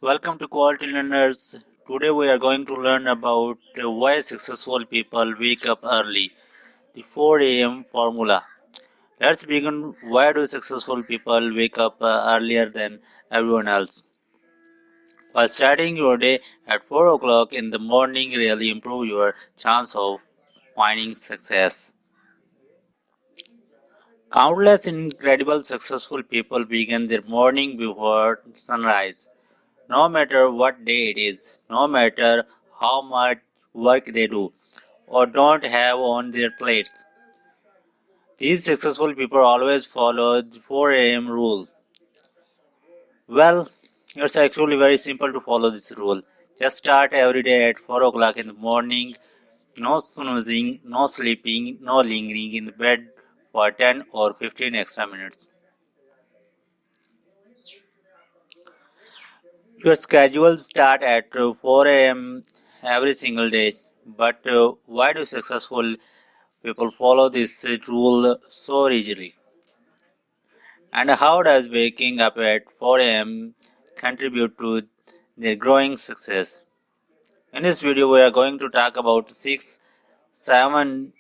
Welcome to Quality Learners. Today we are going to learn about why successful people wake up early, the 4 a.m. formula. Let's begin. Why do successful people wake up earlier than everyone else? While starting your day at 4 o'clock in the morning really improve your chance of finding success. Countless incredible successful people begin their morning before sunrise. No matter what day it is, no matter how much work they do or don't have on their plates. These successful people always follow the 4 a.m. rule. Well, it's actually very simple to follow this rule. Just start every day at 4 o'clock in the morning. No snoozing, no sleeping, no lingering in the bed for 10 or 15 extra minutes. Your schedule start at 4 a.m. every single day. But why do successful people follow this rule so rigidly? And how does waking up at 4 a.m. contribute to their growing success? In this video, we are going to talk about 7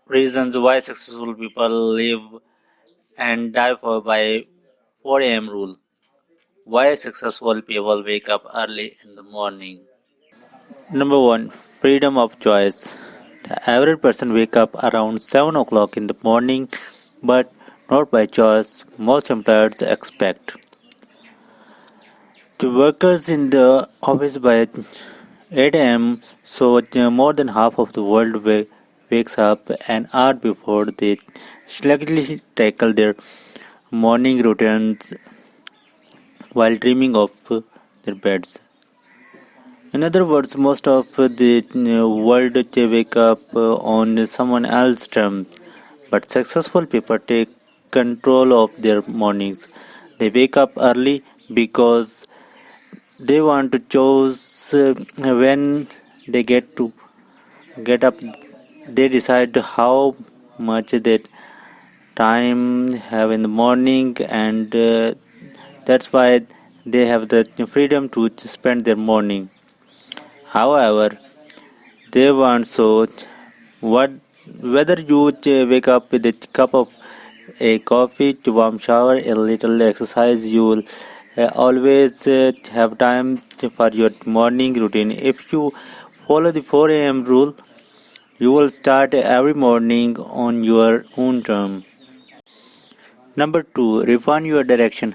reasons why successful people live and die by 4 a.m. rule. Why successful people wake up early in the morning. Number 1. Freedom of choice. The average person wake up around 7 o'clock in the morning, but not by choice. Most employers expect the workers in the office by 8 a.m. So more than half of the world wakes up an hour before they selectively tackle their morning routines while dreaming of their beds. In other words, most of the world wake up on someone else's terms, but successful people take control of their mornings. They wake up early because they want to choose when they get up. They decide how much they time have in the morning, and that's why they have the freedom to spend their morning. However, they want so what whether you wake up with a cup of a coffee, warm shower, a little exercise, you will always have time for your morning routine. If you follow the 4 a.m. rule, you will start every morning on your own term. Number 2. Refine your direction.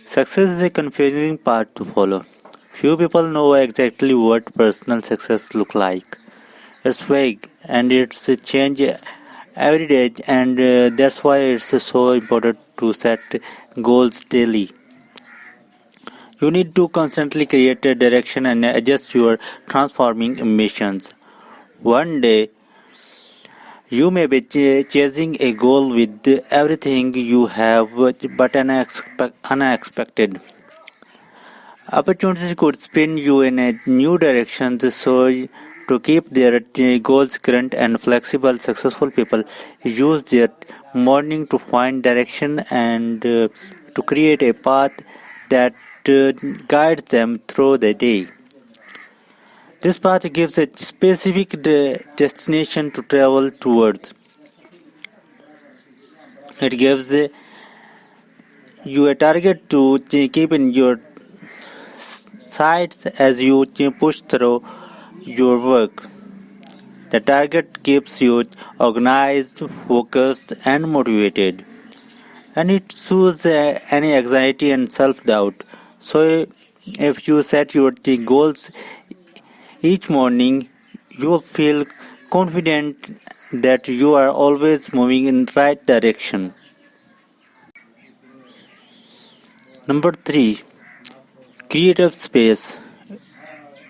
Success is a confusing path to follow. Few people know exactly what personal success looks like. It's vague and it's a change every day, and that's why it's so important to set goals daily. You need to constantly create a direction and adjust your transforming ambitions. One day, you may be chasing a goal with everything you have, but unexpected opportunities could spin you in a new direction. So, to keep their goals current and flexible, successful people use their morning to find direction and to create a path that guides them through the day. This path gives a specific destination to travel towards. It gives you a target to keep in your sights as you push through your work. The target keeps you organized, focused, and motivated, and it soothes any anxiety and self-doubt. So, if you set your goals each morning, you will feel confident that you are always moving in the right direction. Number 3. Creative space.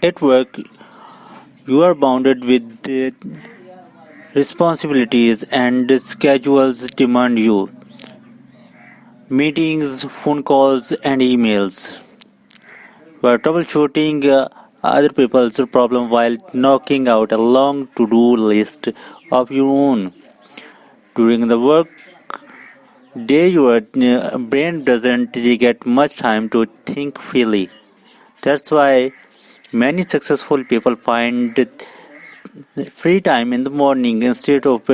At work, you are bounded with the responsibilities and schedules demand you. Meetings, phone calls, and emails. You are troubleshooting other people's problem while knocking out a long to-do list of your own. During the day your brain doesn't get much time to think freely. That's why many successful people find free time in the morning instead of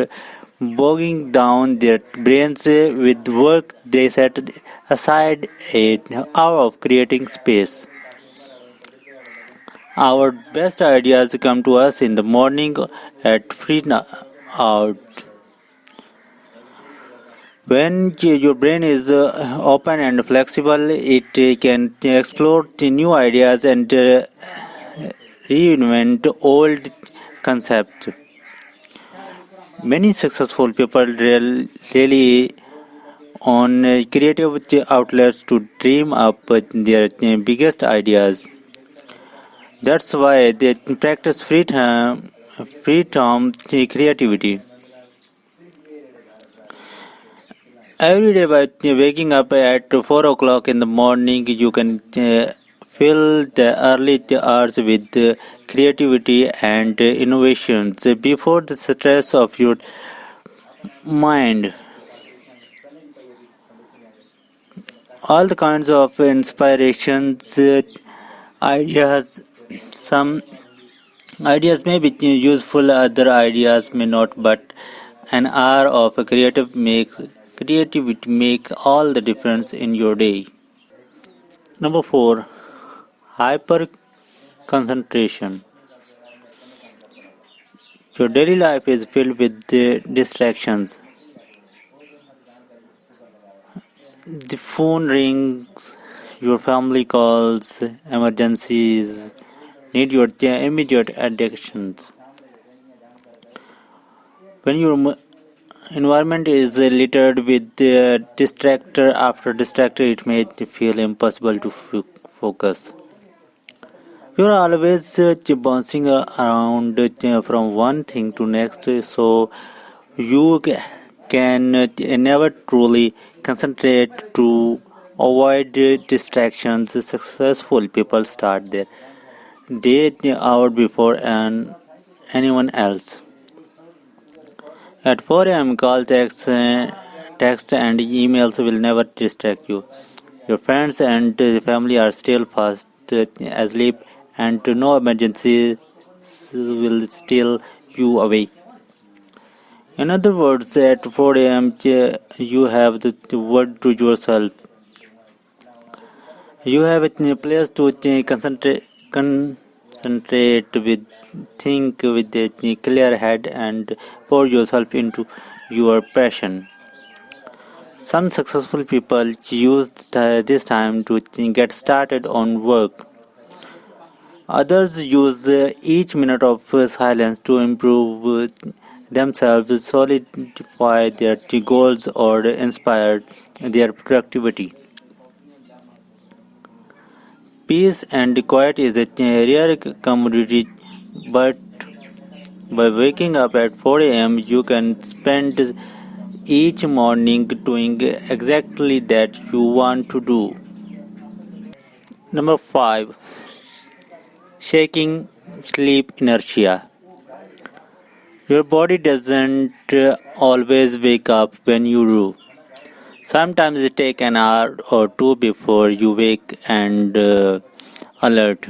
bogging down their brains with work. They set aside an hour of creating space. Our best ideas come to us in the morning at out. When your brain is open and flexible, it can explore the new ideas and reinvent old concepts. Many successful people rely on creative outlets to dream up their biggest ideas. That's why they practice free time creativity. Every day by waking up at 4 o'clock in the morning, you can fill the early hours with creativity and innovations before the stress of your mind. All the kinds of inspirations, ideas, some ideas may be useful, other ideas may not, but an hour of creativity make all the difference in your day. Number 4, hyper concentration. Your daily life is filled with distractions. The phone rings, your family calls, emergencies need your immediate attention. When your environment is littered with distractor after distractor, it may feel impossible to focus. You are always bouncing around from one thing to next, so you can never truly concentrate to avoid distractions. Successful people start their day out before anyone else. At 4 a.m., call, text, and emails will never distract you. Your friends and family are still fast asleep, and no emergency will steal you away. In other words, at 4 a.m., you have the word to yourself. You have a place to concentrate with, think with a clear head, and pour yourself into your passion. Some successful people use this time to get started on work. Others use each minute of silence to improve themselves, solidify their goals, or inspire their productivity. Peace and quiet is a rare commodity, but by waking up at 4 a.m., you can spend each morning doing exactly that you want to do. Number 5, shaking sleep inertia. Your body doesn't always wake up when you do. Sometimes it takes an hour or two before you wake and alert.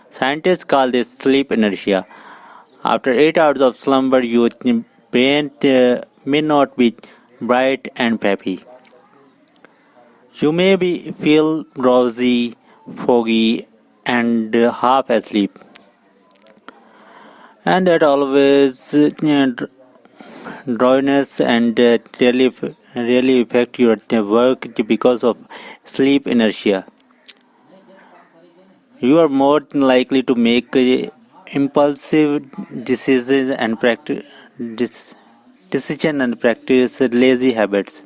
Scientists call this sleep inertia. After 8 hours of slumber, your brain may not be bright and peppy. You may feel drowsy, foggy, and half asleep. And that always dryness and really affect your work because of sleep inertia. You are more likely to make impulsive decisions and practice lazy habits.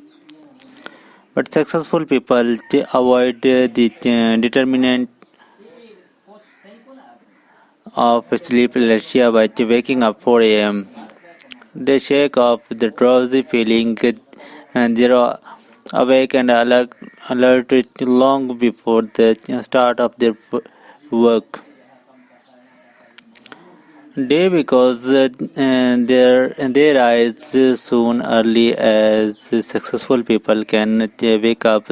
But successful people avoid the determinant of sleep inertia by waking up 4 a.m. They shake off the drowsy feeling and they are awake and alert long before the start of their work. Day because they rise soon early as successful people can wake up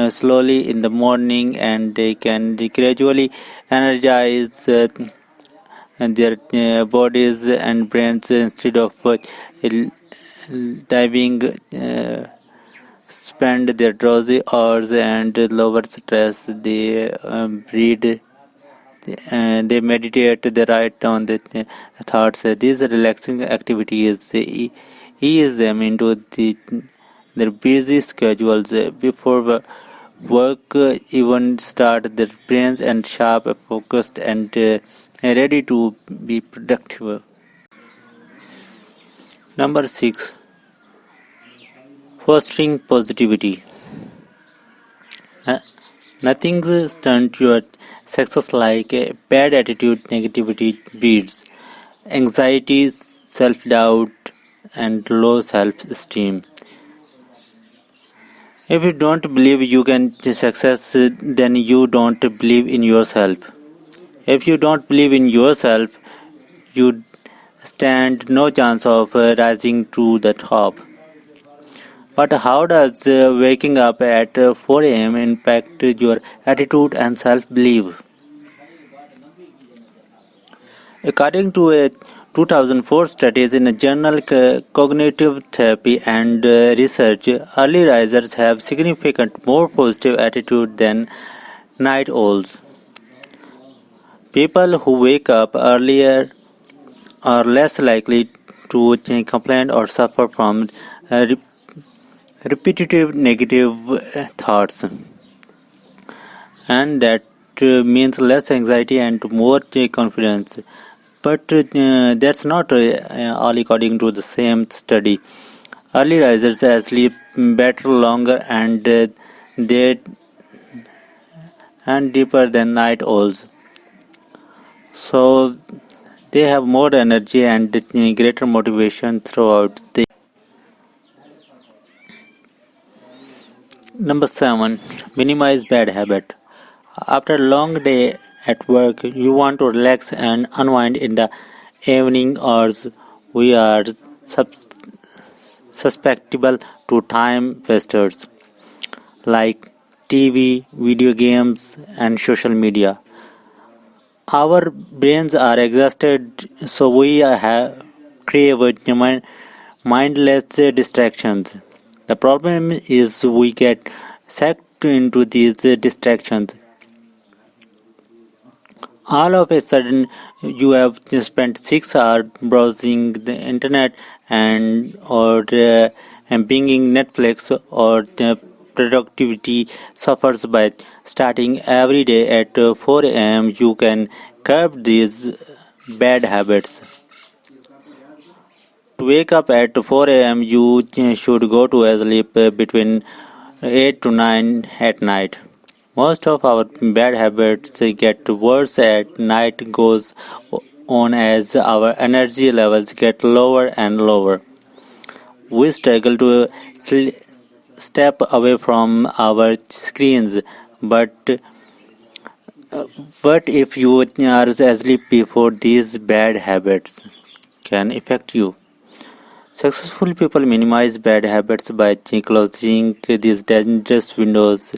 slowly in the morning and they can gradually energize their bodies and brains instead of diving spend their drowsy hours and lower stress. They breathe and they meditate, they write down the thoughts. These relaxing activities ease them into their busy schedules before work even start. Their brains and sharp, focused, and ready to be productive. Number 6. Fostering positivity. Uh, Nothing stunts your success like a bad attitude. Negativity breeds anxiety, self doubt, and low self esteem. If you don't believe you can success, then you don't believe in yourself. If you don't believe in yourself, you stand no chance of rising to the top. But how does waking up at 4 a.m. impact your attitude and self belief? According to a 2004 study in a journal Cognitive Therapy and Research, early risers have significant more positive attitude than night owls. People who wake up earlier are less likely to complain or suffer from repetitive negative thoughts, and that means less anxiety and more confidence. But that's not all according to the same study. Early risers sleep better, longer, they and deeper than night owls. So they have more energy and greater motivation throughout the. Number 7. Minimize bad habit. After a long day at work, you want to relax and unwind in the evening hours. We are susceptible to time wasters like TV, video games, and social media. Our brains are exhausted, so we crave mindless distractions. The problem is we get sucked into these distractions. All of a sudden, you have spent 6 hours browsing the internet and binging Netflix, or the productivity suffers by starting every day at 4 a.m. You can curb these bad habits. To wake up at 4 a.m., you should go to sleep between 8 to 9 at night. Most of our bad habits get worse at night goes on as our energy levels get lower and lower. We struggle to step away from our screens, but what if you are asleep before these bad habits can affect you? Successful people minimize bad habits by closing these dangerous windows.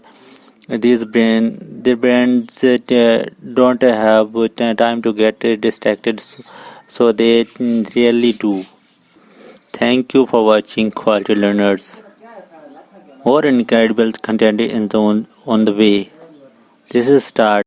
Their brains don't have time to get distracted, so they really do. Thank you for watching, quality learners. More incredible content is on the way. This is start.